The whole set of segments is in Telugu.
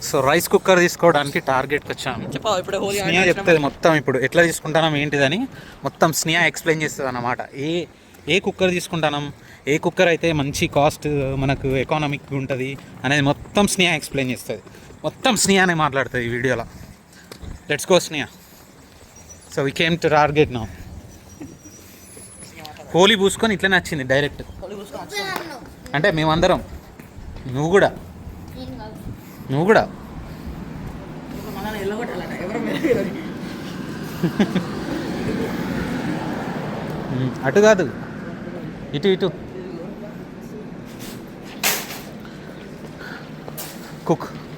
సో రైస్ కుక్కర్ తీసుకోవడానికి టార్గెట్కి వచ్చాము. స్నేహ చెప్తుంది మొత్తం ఇప్పుడు ఎట్లా తీసుకుంటాం ఏంటిదని మొత్తం స్నేహ ఎక్స్ప్లెయిన్ చేస్తుంది అన్నమాట. ఏ కుక్కర్ తీసుకుంటాం, ఏ కుక్కర్ అయితే మంచి కాస్ట్ మనకు ఎకానమిక్ ఉంటుంది అనేది మొత్తం స్నేహ ఎక్స్ప్లెయిన్ చేస్తుంది. మొత్తం స్నేహనే మాట్లాడుతుంది ఈ వీడియోలో. Let's go Sneha. So we came to target now. Holi పూసుకొని ఇట్లనే వచ్చింది డైరెక్ట్. అంటే మేమందరం, నువ్వు కూడా అటు కాదు, ఇటు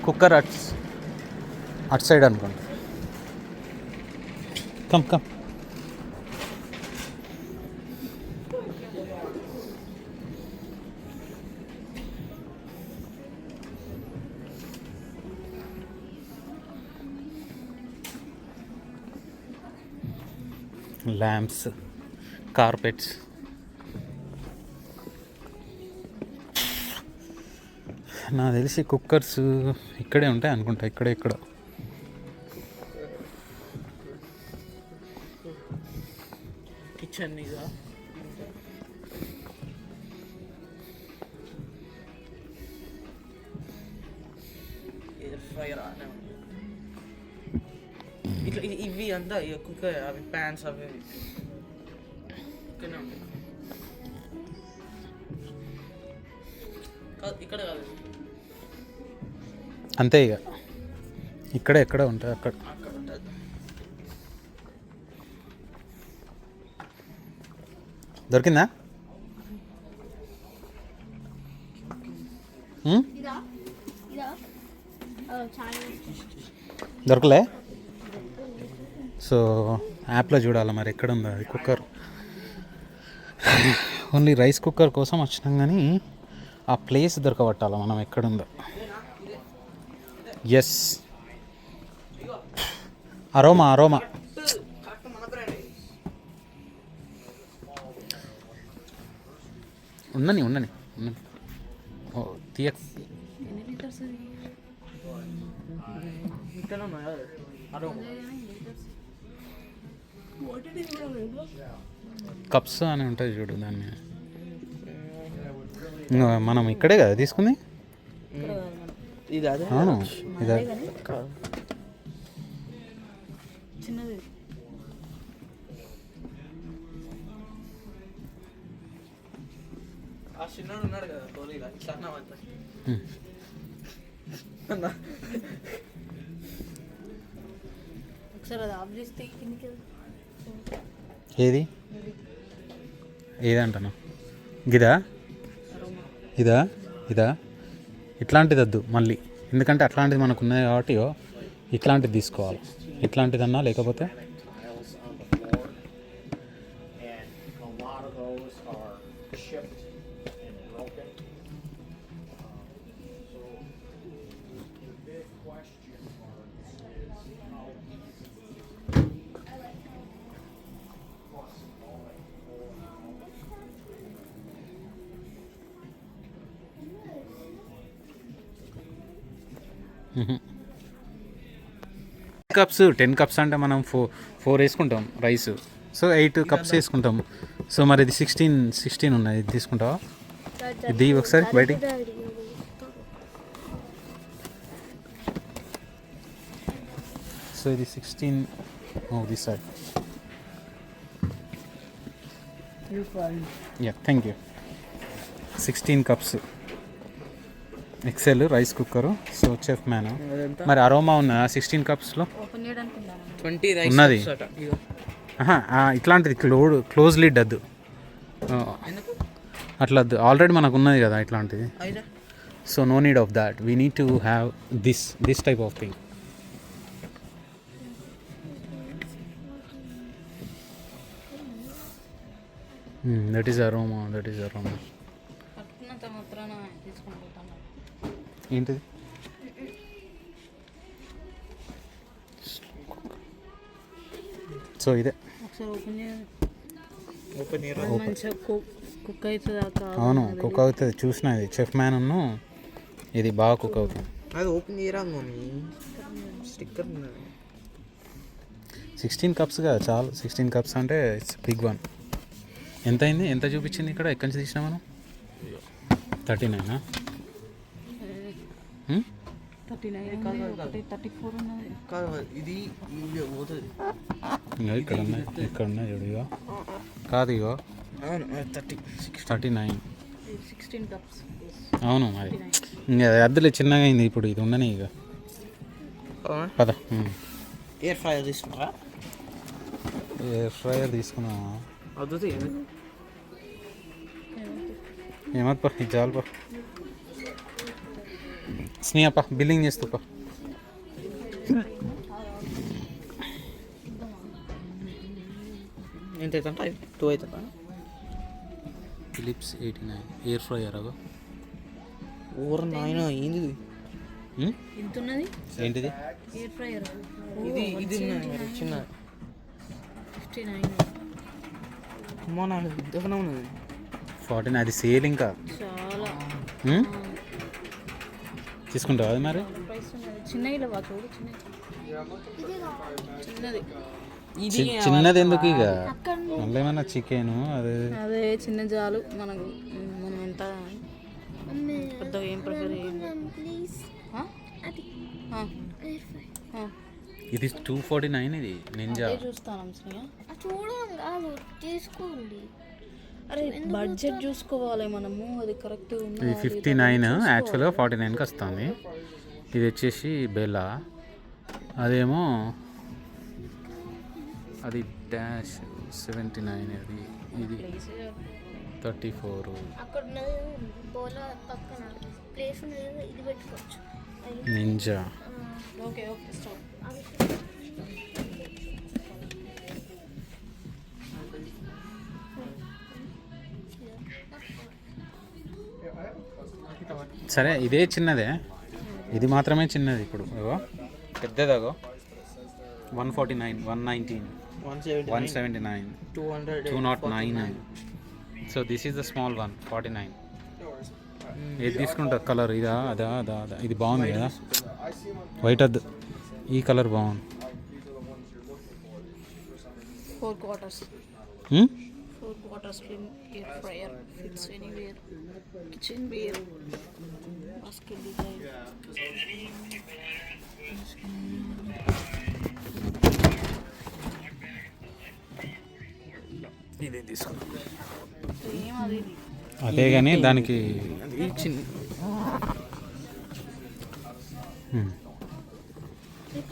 కుక్కర్ అటు సైడ్ అనుకోండి. కమ్ ల్యాంప్స్, కార్పెట్స్, నాకు తెలిసి కుక్కర్స్ ఇక్కడే ఉంటాయి అనుకుంటా. ఇక్కడ కిచెన్ ఎయిర్ ఫ్రైయర్ ఇట్లా ఇవి అంతా కుక్కర్, అవి ప్యాన్స్ అవి ఇక్కడనే ఉంటాయి. ఇక్కడ కాదు, అంతే ఇక ఎక్కడ ఉంటాయి అక్కడ. దొరికిందా? దొరకలే. సో యాప్లో చూడాలి మరి ఎక్కడ ఉందో అది కుక్కర్. ఓన్లీ రైస్ కుక్కర్ కోసం వచ్చినాం కానీ ఆ ప్లేస్ దొరకబట్టాలి మనం ఎక్కడుందో. ఎస్, అరోమా ఉండని ఓ తీయ. కప్స్ అని ఉంటుంది చూడు, దాన్ని మనం ఇక్కడే కదా తీసుకుంది. అవును, ఇదే ఏదంటాను ఇదా ఇట్లాంటిది వద్దు మళ్ళీ, ఎందుకంటే అట్లాంటిది మనకు ఉన్నాయి కాబట్టి ఇట్లాంటిది తీసుకోవాలి. ఇట్లాంటిదన్నా లేకపోతే కప్స్ 10 కప్స్ అంటే మనం 4 వేసుకుంటాం రైస్. సో 8 కప్స్ వేసుకుంటాం. సో మరి ఇది 16 ఉన్నది, ఇది తీసుకుంటావా? ఇది ఒకసారి బయటికి. సో ఇది 16. This side. Yeah, thank you. 16 cups Excel rice cooker. So chef man. మరి అరోమా ఉన్నదా 16 కప్స్లో? ఉన్నది. ఇట్లాంటిది క్లోజ్ లిడ్ వద్దు, అట్లా వద్దు. ఆల్రెడీ మనకు ఉన్నది కదా ఇట్లాంటిది. So no need of that. We need to have this type of thing. That is aroma. ఏంటిది? సో ఇదే. అవును, కుక్ అవుతుంది. చూసిన ఇది చెఫ్ మ్యాన్ ఇది బాగా కుక్ అవుతుంది. అది ఓపెన్ చేయరా మమ్మీ, స్టిక్కర్ ఉన్నది. 16 కప్స్ కదా చాలు. 16 కప్స్ అంటే ఇట్స్ బిగ్ వన్. ఎంత అయింది, ఎంత చూపించింది ఇక్కడ, ఎక్కడి నుంచి తీసినా మనం? 39. 34 ఉన్నది. ఇది పోతుంది. ఇంకా ఇక్కడ ఉన్నాయి, ఇక్కడ ఉన్నాయి చూడు. ఇగో కాదు, ఇగో 39. 16 కప్స్. అవును మరి ఇంకా అద్దెలు చిన్నగా అయింది ఇప్పుడు. ఇది ఉండని ఇక పద. ఎయిర్ ఫ్రైయర్ తీసుకున్నారా? ఎయిర్ ఫ్రైయర్ తీసుకున్నావా? వద్దు ఏమప్ప, ఇది చాలు పా. స్నేహప్ప బిల్లింగ్ చేస్తూ పా. ఎంత అవుతుంటా? 2 అవుతుందా? Philips 89 air fryer. అగో ఓర నాయన, ఏంది ఎంత ఉన్నది? ఏంటిది? Air fryer. ఇది ఉన్నది మరి చిన్న 59. అమ్మా నాకు ఇద్దరు ఉన్నది. 49. అది సేల్ ఇంకా. చాలా తీసుకుంటావా అది మరి? ప్రైస్ ఉన్నది. చిన్నవి లేవా చూడు, చిన్నది. ఇది చిన్నది ఎందుకు ఇక, మళ్ళీ ఏమన్నా చికెన్ అదే చిన్న జాలు మనకు. మనం ఎంత పెద్దగా ఏం ప్రిఫర్ చేయండి. ఇది 249. ఇది నింజా. చూస్తాను శ్రేయ. చూడండి కాదు, తీసుకోండి. అరే బడ్జెట్ చూసుకోవాలి మనము, అది కరెక్ట్ ఉంది. ఇది 59, యాక్చువల్గా 49కి వస్తుంది. ఇది వచ్చేసి బెల్లా, అదేమో అది డాష్ 79. అది ఇది 34. అక్కడ బోలా పక్కన ప్లేస్ ఉన్నది, ఇది పెట్టుకోవచ్చు. నింజా. Okay okay stop. సరే ఇదే చిన్నదే, ఇది మాత్రమే చిన్నది. ఇప్పుడు ఏవో పెద్దదగో 149, 119, 179, 209. So this is the small one 49. ఏది తీసుకుంటా కలర్? ఇదా అదా అదా అదా? ఇది బాగుంది కదా, వైట్ అద్దు. ఈ కలర్ బాగుంది. 4 quarters. 4 quarters air fryer, fits anywhere, kitchen wear, basket design. ఇది తీసుకున్నా. సేమ్ అది. అదే కానీ దానికి చిన్న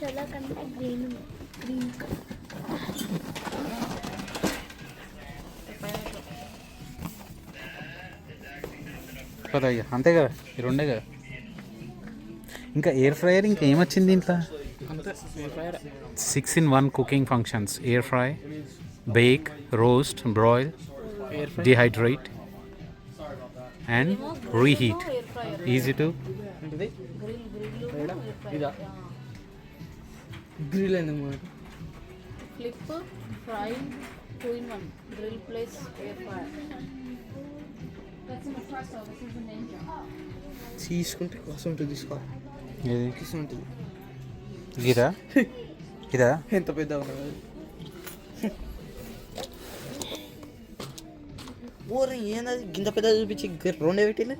చాలా కంటే గ్రీన్ కలర్. కదా అయ్యా, అంతే కదా, ఈ రెండే కదా. ఇంకా ఎయిర్ ఫ్రైయర్ ఇంకా ఏమొచ్చింది దీంట్లో? 6 in 1 cooking functions. Air fry, bake, roast, broil, dehydrate and reheat. Easy to grill ఎందుకు మనకు? Flip, fry, 2 in 1. Grill plus air fryer. తీసుకుంటే కోసం ఉంటుంది, తీసుకోవాలి. ఏది కిసం ఉంటుంది. ఇదా ఇదా? ఎంత పెద్ద ఉన్నది ఓరే, ఏంది గింత పెద్ద చూపించి రెండే పెట్టిలే.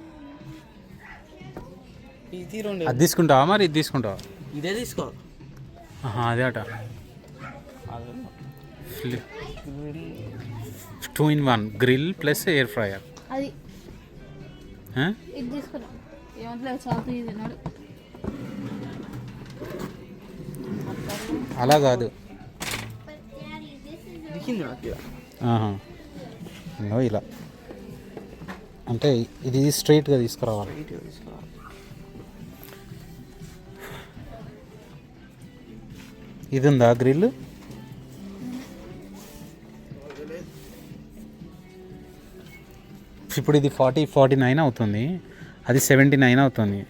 ఇది రెండే. అది తీసుకుంటావా మరి? ఇది తీసుకుంటావా? ఇదే తీసుకోవాలి. అదే అట 2 in 1 grill plus air fryer. అది ఇది తీసుకురా. ఏమంటలేదు చాలు, ఇది నాడు. అలా కాదు, దిగింది నాకు. ఇంకో ఇలా అంటే ఇది స్ట్రైట్గా తీసుకురావాలి. తీసుకోవాలి. ఇది ఉందా గ్రిల్? ఇప్పుడు ఇది 49 అవుతుంది, అది 79 అవుతుంది.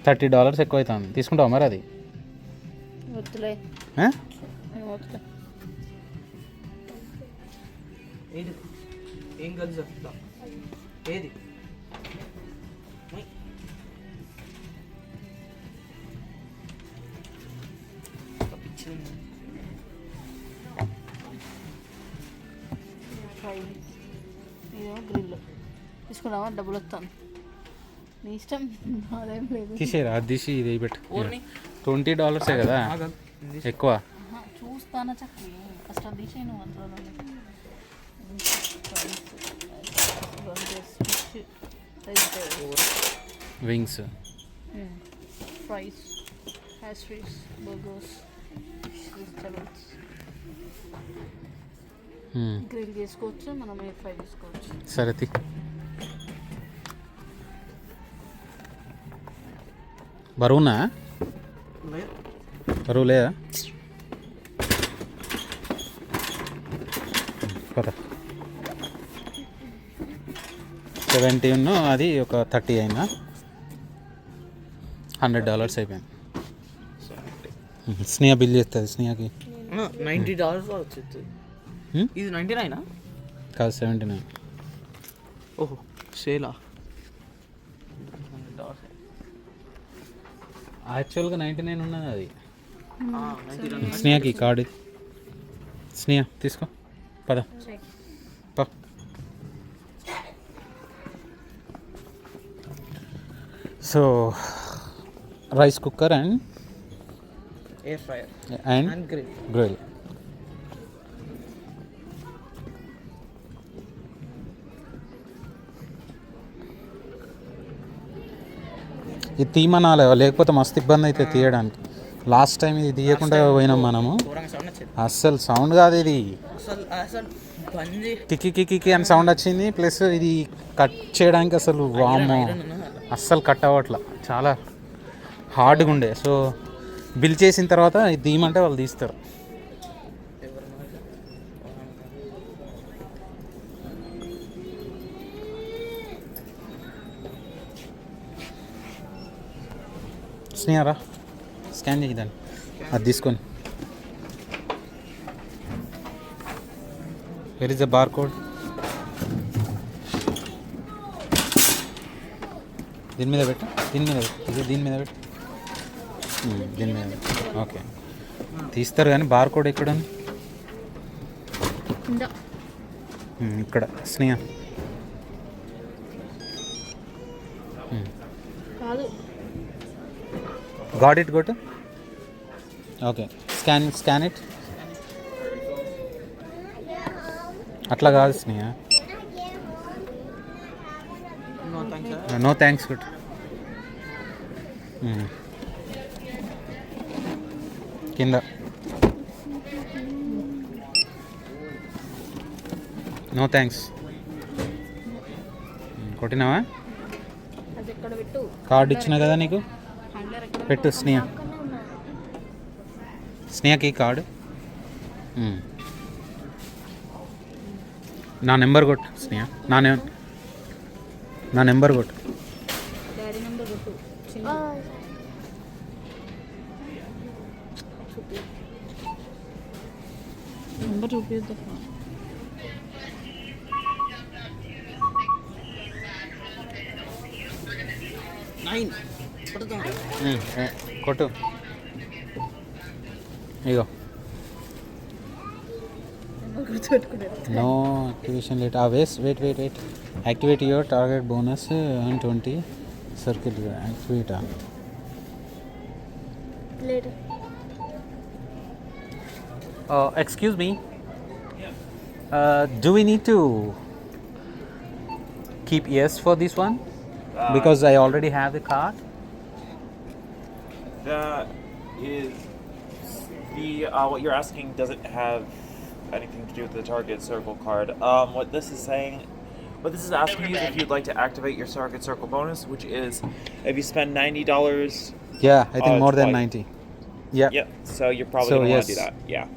$30 ఎక్కువ అవుతుంది. తీసుకుంటావా మరి అది? వద్దులే. ఆ? వద్దులే. ఏది ఏం కలిసి ఏది చిన్న ఫ్రై ఇదేమో గ్రిల్ తీసుకున్నావా, డబ్బులు వస్తాను నీ ఇష్టం, అదేం లేదు. తీసేరా, అది తీసి ఇది పెట్టు. ఓర్ని. $20 కదా, ఎక్కువ. చూస్తానా చక్కని ఫస్ట్ అది తీసేయి నువ్వు అందులో wings, fries, pastries, burgers, vegetables grill చేసుకోవచ్చు, మనం ఎయిర్ ఫ్రై చేసుకోవచ్చు. సరే తీ. బరువునా? బరువు లేదా? కదా 70 అది ఒక 30 అయినా $100 అయిపోయింది. స్నేహ బిల్ చేస్తుంది. స్నేహకి $90 వచ్చేది. ఇది 99 కాదు 79. ఓహో సేలా. యాక్చువల్గా 99 ఉన్నది అది. స్నేహకి కార్డు ఇది. స్నేహ తీసుకో, పద పా. So rice cooker and air fryer and and grill. Grill. ఇది తీయమనాలి, లేకపోతే మస్తు ఇబ్బంది అయితే తీయడానికి. లాస్ట్ టైం ఇది తీయకుండా పోయినాం మనము. ఘోరంగా సౌండ్ వచ్చింది అస్సలు సౌండ్ కాదు ఇది, అసలు. అసలు బందీ కిక్కి కిక్కి కిక్కి అని సౌండ్ వచ్చింది. ప్లస్ ఇది కట్ చేయడానికి అసలు వాము అస్సలు కట్ అవ్వట్లా, చాలా హార్డ్గా ఉండే. సో బిల్ చేసిన తర్వాత ఇది తీయమంటే వాళ్ళు తీస్తారు. స్నేహరా స్కాన్ చేయదాన్ని, అది తీసుకొని. Where is the bar code? దీని మీద పెట్టు, దీని మీద పెట్టు, ఇది దీని మీద పెట్టు, దీని మీద పెట్టు. ఓకే తీస్తారు కానీ బార్ కోడ్ ఎక్కడ ఉంది? ఇక్కడ. స్నేహ కాదు, got it, got. Okay scan it. అట్లా కాదు స్నేహ, నో థ్యాంక్స్ గుడ్. కింద నో థ్యాంక్స్. కొట్టినావా? అది ఎక్కడ పెట్టు, కార్డు ఇచ్చిన కదా నీకు, హ్యాండ్లర్ ఎక్కడ పెట్టు. స్నేహ, స్నేహకి కార్డు. నా నెంబర్ కొట్టు స్నేహ, నా నెంబర్ కొట్టు. డాడీ నెంబర్ కొట్టు, చిన్న నెంబర్ చూపిద్దాం. కొట్టు. ఇగో no activation late. Wait activate your target bonus and 20 circle activate. later. Excuse me. Do we need to keep yes for this one? Because I already have the card. That is the what you're asking doesn't have anything to do with the target circle card. What this is saying, what this is asking you is if you'd like to activate your target circle bonus, which is if you spend $90. Yeah, I think more than twice. 90. Yeah. Yep. So you're probably So, gonna want to yes. do that. Yeah.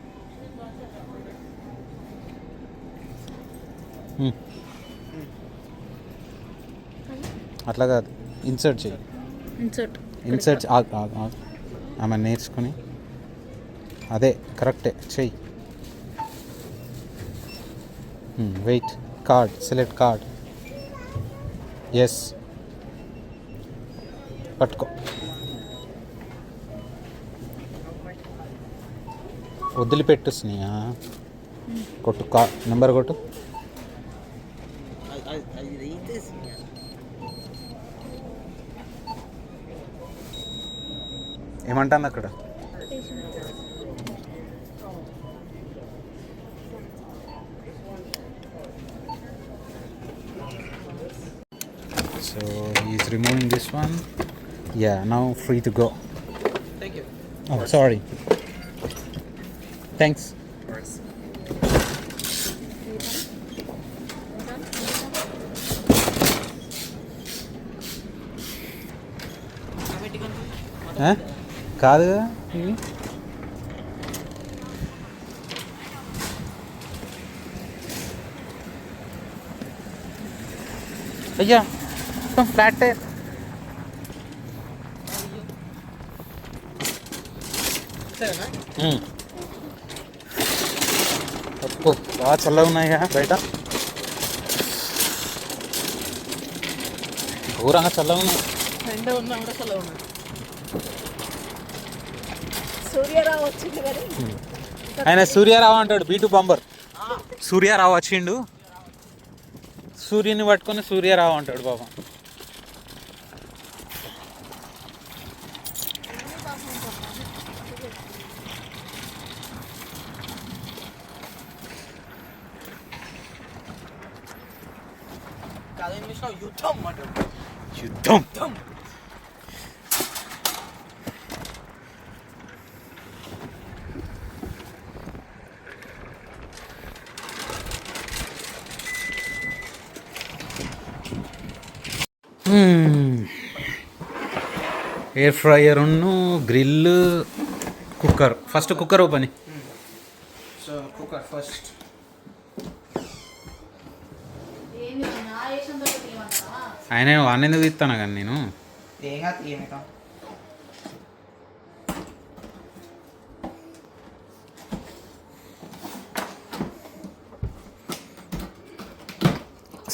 అట్లా కాదు, ఇన్సర్ట్ చేయి. ఇన్సర్ట్ ఆమె నేర్చుకుని అదే కరెక్టే చెయ్యి. Wait, card select card. Yes పట్టుకో. వదిలిపెట్టు స్నేహ. కొట్టు నెంబర్ కొట్టు. అది అయితే ఏమంటుంది అక్కడ? So he's removing this one. Yeah, now free to go. Thank you. Oh, sorry. Thanks. కాదు కదా ఇవి. అయ్యా మొత్తం ఫ్లాట్ టైర్. సరేనా? తప్పు బాగా చల్లగా ఉన్నాయిగా బయట, ఘోరంగా చల్లగా ఉన్నాయి. ఎండ ఉన్నా కూడా చల్లగా ఉన్నాయి. సూర్యరావు వచ్చింది కానీ ఆయన సూర్యారావు అంటాడు, బీటు బంబర్. సూర్యారావు వచ్చిండు, సూర్యుని పట్టుకొని సూర్యారావు అంటాడు బాబా. కాదు ఇంగ్లీష్లో యుద్ధం అంటాడు. యుద్ధం. Air fryer grill, cooker. First cooker open. So cooker first. ఏంది నా వేసిన తర్వాత ఏమంటావా? ఆయన వాడిని తీస్తాను కానీ నేను. ఏగా తీయమేక.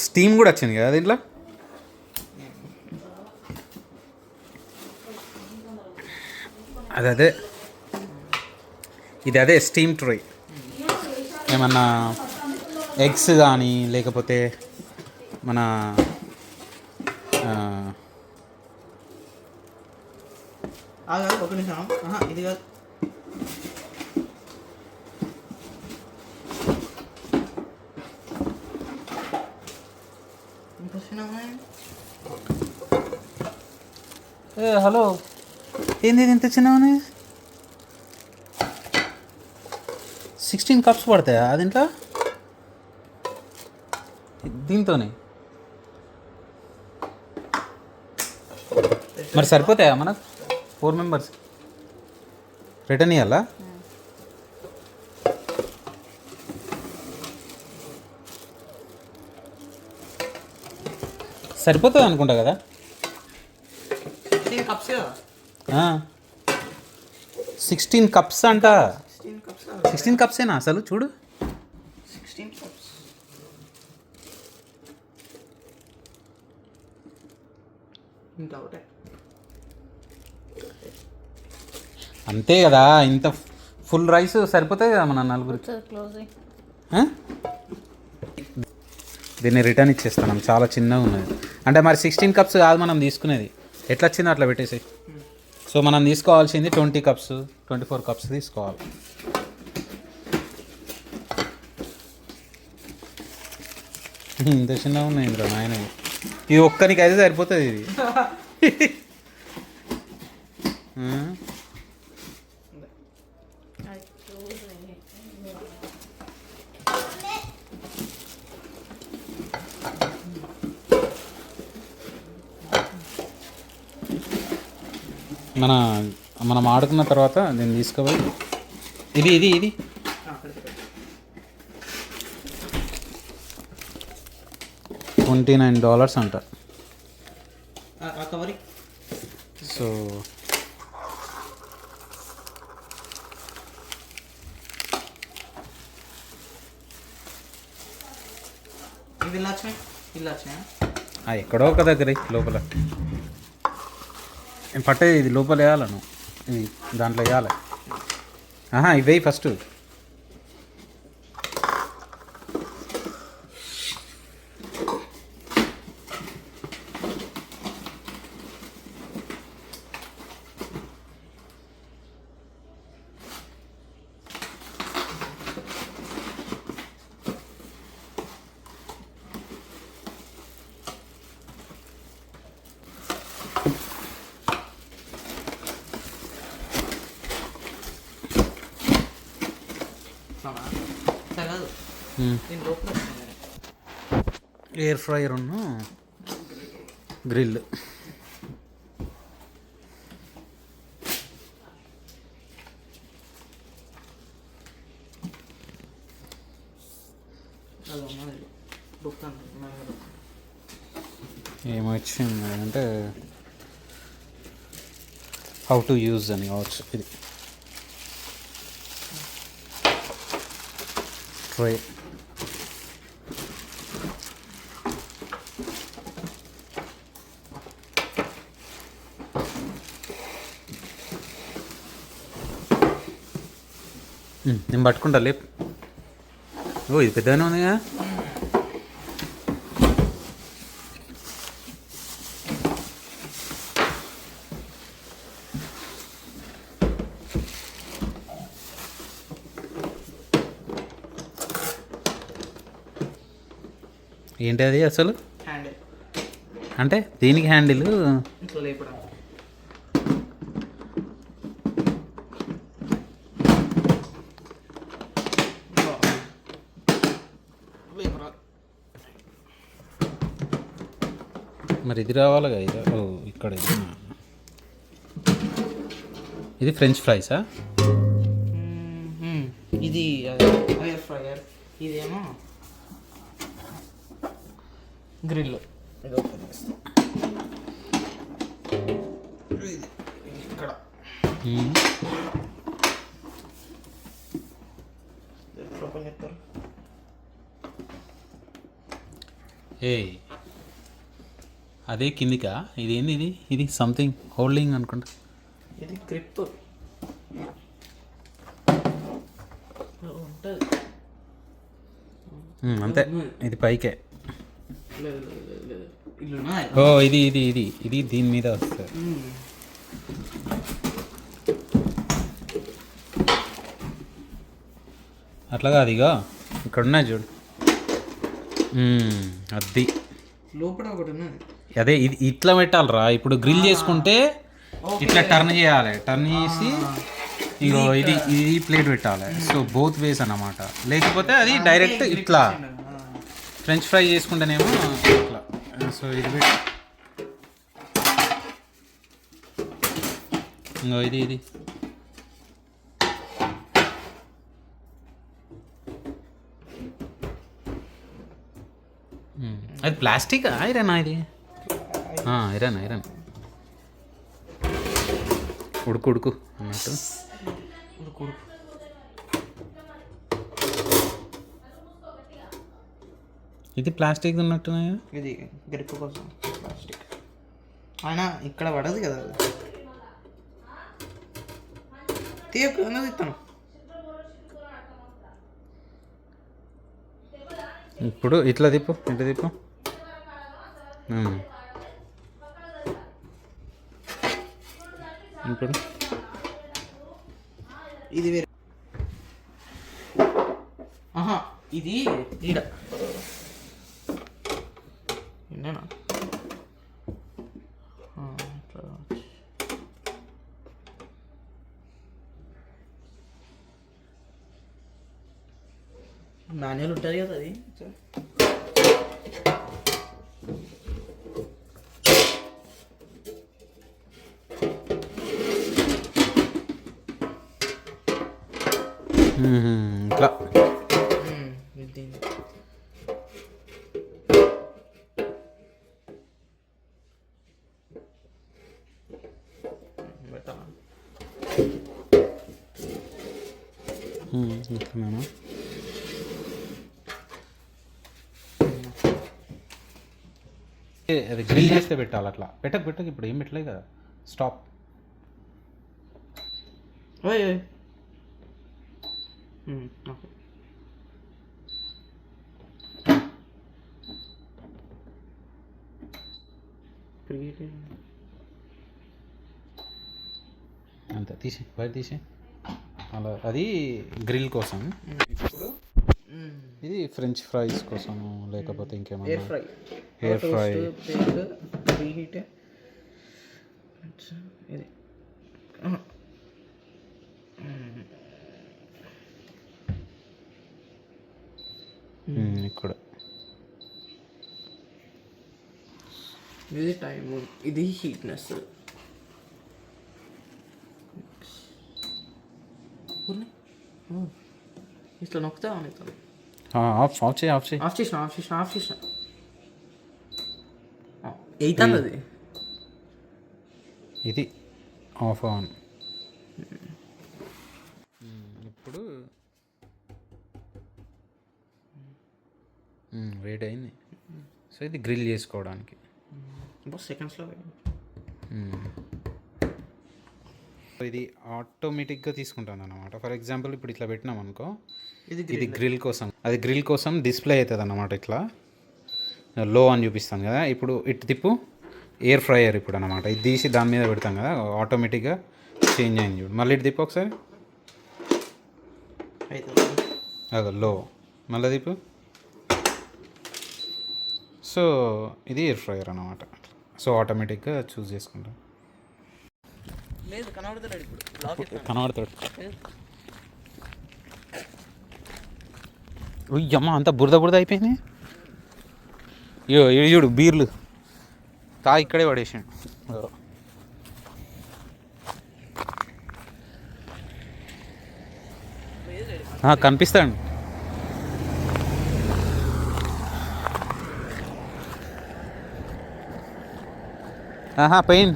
స్టీమ్ కూడా వచ్చింది కదా దీంట్లో. అదే ఇది అదే స్టీమ్ ట్రే. ఏమన్నా ఎగ్స్ కానీ లేకపోతే మన ఒక నిమిషం. ఇది కాదు. హలో, ఏంది ఇంత చిన్నవని? 16 కప్స్ పడతాయా దీంట్లో? దీంతోనే మరి సరిపోతాయా మనకు 4 మెంబర్స్? రిటర్న్ ఇవ్వాలా? సరిపోతుంది అనుకుంటా కదా. 16 కప్స్ కదా. 16 కప్స్ అంట. 16 కప్స్. 16 కప్సేనా అసలు? చూడు 16 కప్స్. ఇంకా ఒకటే అంతే కదా. ఇంత ఫుల్ రైస్ సరిపోతాయి కదా మన నలుగురికి. క్లోజ్ అయ్యి దీన్ని రిటర్న్ ఇచ్చేస్తాను, చాలా చిన్నగా ఉన్నది. అంటే మరి 16 కప్స్ కాదు మనం తీసుకునేది, ఎట్లా వచ్చిందో అట్లా పెట్టేసి. సో మనం తీసుకోవాల్సింది 20 కప్స్, 24 కప్స్ తీసుకోవాలి. ఇంత చిన్నగా ఉన్నాయి ఇందులో నాయన. ఇది ఒక్కరికి అయితే సరిపోతుంది ఇది. మనం ఆడుకున్న తర్వాత దీన్ని తీసుకుపోయి ఇది $29 అంట. కవరి. సో ఇవి ఇలా వచ్చినాయి. ఎక్కడో ఒక దగ్గర లోపల పట్టేది, ఇది లోపల వేయాలను, ఇది దాంట్లో వేయాలి. ఆహా ఇవే ఫస్ట్. అట్లా కాదు దీని లోపల ఎయిర్ ఫ్రైయర్ గ్రిల్. అది ఉన్నది దుకాణం ఏమొచ్చింది అంటే హౌ టు యూజ్ అని కావచ్చు. ఇది ట్రై. నేను పట్టుకుంటా లేపు. ఓ ఇది పెద్దగానే ఉందిగా. ఏంటి అది అసలు హ్యాండిల్ అంటే దీనికి హ్యాండిల్ ఇట్లా లేపడం. మరి ఇది రావాలిగా. ఇది ఓ ఇక్కడ ఇది ఫ్రెంచ్ ఫ్రైసా? ఇది ఎయిర్ ఫ్రైయర్, ఇదేమో గ్రిల్. ఇది ఓపెన్ చేస్తాం. ఇది ఇక్కడ ఓపెన్ చేస్తారు. ఏ అదే కిందికా? ఇది ఏంది? ఇది సంథింగ్ హోల్డింగ్ అనుకుంటా. ఇది గ్రిప్ ఉంటుంది. అంతే, ఇది పైకే. ఇల్లునా ఓ ఇది ఇది ఇది ఇది దీని మీద వస్తుంది. అట్లా కాదు, ఇక ఇక్కడ ఉన్నాయి చూడు. అది లోపల ఒకటి ఉన్నది. అదే ఇది ఇట్లా పెట్టాలరా. ఇప్పుడు గ్రిల్ చేసుకుంటే ఇట్లా టర్న్ చేయాలి. టర్న్ చేసి ఇగో ఇది ఇది ప్లేట్ పెట్టాలి. సో బోత్ వేస్ అన్నమాట. లేకపోతే అది డైరెక్ట్ ఇట్లా ఫ్రెంచ్ ఫ్రై చేసుకుంటేనేమో ఇట్లా. సో ఇది పెట్టి ఇంకో ఇది అది ప్లాస్టిక్ ఐరనా? ఇది ఐరన్ ఉడుకు అన్నట్టు. ఇది ప్లాస్టిక్ ఉన్నట్టున్నాయా? ఇది గ్రిప్ కోసం ప్లాస్టిక్. అయినా ఇక్కడ పడదు కదా అది. తీయకు ఇస్తాను. ఇప్పుడు ఇట్లా తిప్పు. ఇప్పుడు ఇది వేరే. ఇది ఈడ విన్నానా? మాన్యువల్ ఉంటుంది కదా అది. ఇట్లా ఇట్లా అది గ్రిల్ చేస్తే పెట్టాలి. అట్లా పెట్టకు. ఇప్పుడు ఏం పెట్టలేదు కదా. స్టాప్. ఓకే. అంతే తీసి బయట తీసి అలా అది గ్రిల్ కోసం. ఇప్పుడు ఇది ఫ్రెంచ్ ఫ్రైస్ కోసం లేకపోతే ఇంకేమన్నా air fry. Air fry preheat ఇది ఇక్కడ ఇది టైం, ఇది హీట్నెస్. ఇట్లా నొక్కుతా అవుతాను. ఆఫ్ చేయి ఆఫ్ చేసిన అవుతుంది అది. ఇది ఆఫ్ ఆన్. ఇప్పుడు వెయిట్ అయింది. సో ఇది గ్రిల్ చేసుకోవడానికి సెకండ్స్లో. ఇది ఆటోమేటిక్గా తీసుకుంటాను అనమాట. ఫర్ ఎగ్జాంపుల్ ఇప్పుడు ఇట్లా పెట్టినాం అనుకో, ఇది గ్రిల్ కోసం, అది గ్రిల్ కోసం డిస్ప్లే అవుతుంది అన్నమాట. ఇట్లా లో అని చూపిస్తాను కదా. ఇప్పుడు ఇటు తిప్పు ఎయిర్ ఫ్రైయర్ ఇప్పుడు అనమాట. ఇది తీసి దాని మీద పెడతాం కదా, ఆటోమేటిక్గా చేంజ్ అయింది చూడు. మళ్ళీ ఇటు తిప్పు ఒకసారి, అదే లో, మళ్ళీ తిప్పు. సో ఇది ఎయిర్ ఫ్రైయర్ అనమాట. సో ఆటోమేటిక్గా చూస్ చేసుకుంటాం. లేదు కనబడతాడు ఇప్పుడు, కనబడతాడు. ఉయ్యమ్మ అంత బురద అయిపోయింది. ఇయో చూడు బీర్లు ఇక్కడే పడేసాడు. కనిపిస్తాడు. పెయిన్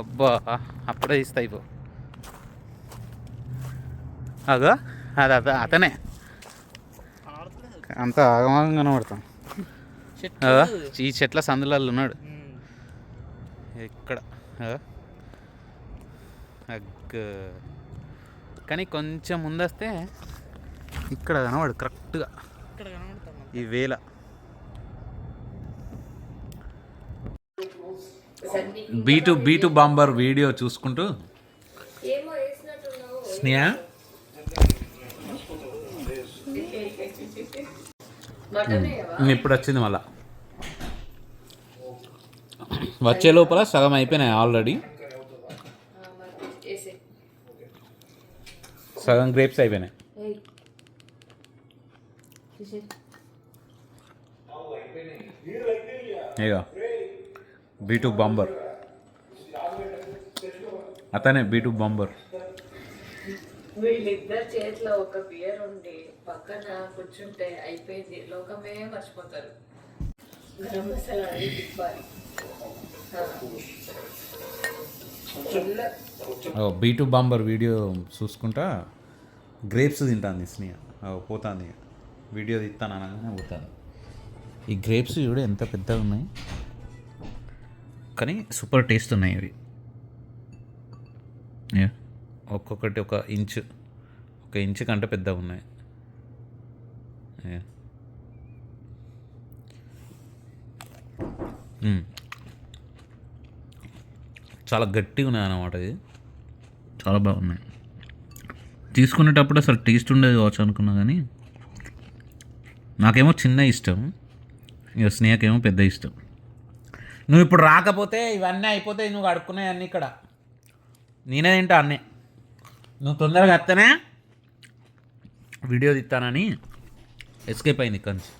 అబ్బా అప్పుడే ఇస్తాయి పో. అదో అది అతనే అంత ఆగమాగం కనబడతాం. ఈ చెట్ల సందులలో ఉన్నాడు ఇక్కడ. కానీ కొంచెం ముందొస్తే ఇక్కడ కనబడు కరెక్ట్గా ఈ వేళ. బీటు బాంబర్ వీడియో చూసుకుంటూ స్నేహ ఇప్పుడు వచ్చింది. మళ్ళా వచ్చే లోపల సగం అయిపోయినాయి ఆల్రెడీ. సగం గ్రేప్స్ అయిపోయినాయి. ఇక బీటు బాంబర్ అతనే బీటు బాంబర్. వీళ్ళిద్దరు చేతిలో ఒక బియర్ ఉండి పక్కన కూర్చుంటే అయిపోయింది, లోకమే మర్చిపోతారు. గరం మసాలా తిప్పాలి. బీటు బాంబర్ వీడియో చూసుకుంటా గ్రేప్స్ తింటాను స్నేహ. పోతాంది వీడియో తీస్తాను అనగానే పోతాను. ఈ గ్రేప్స్ చూడ ఎంత పెద్దగా ఉన్నాయి, కానీ సూపర్ టేస్ట్ ఉన్నాయి అవి. ఒక్కొక్కటి ఒక ఇంచు కంటే పెద్దగా ఉన్నాయి. చాలా గట్టిగా ఉన్నాయి అన్నమాట. ఇది చాలా బాగున్నాయి. తీసుకునేటప్పుడు అసలు టేస్ట్ ఉండేది కావచ్చు అనుకున్నా, కానీ నాకేమో చిన్న ఇష్టం, ఇక స్నేహకేమో పెద్ద ఇష్టం. నువ్వు ఇప్పుడు రాకపోతే ఇవన్నీ అయిపోతాయి, నువ్వు అడుక్కునే అన్నీ ఇక్కడ. నేనే తింటా అన్నీ. నువ్వు తొందరగా వస్తేనే వీడియో తీస్తానని ఎస్కేప్ అయింది ఇక్కడి నుంచి.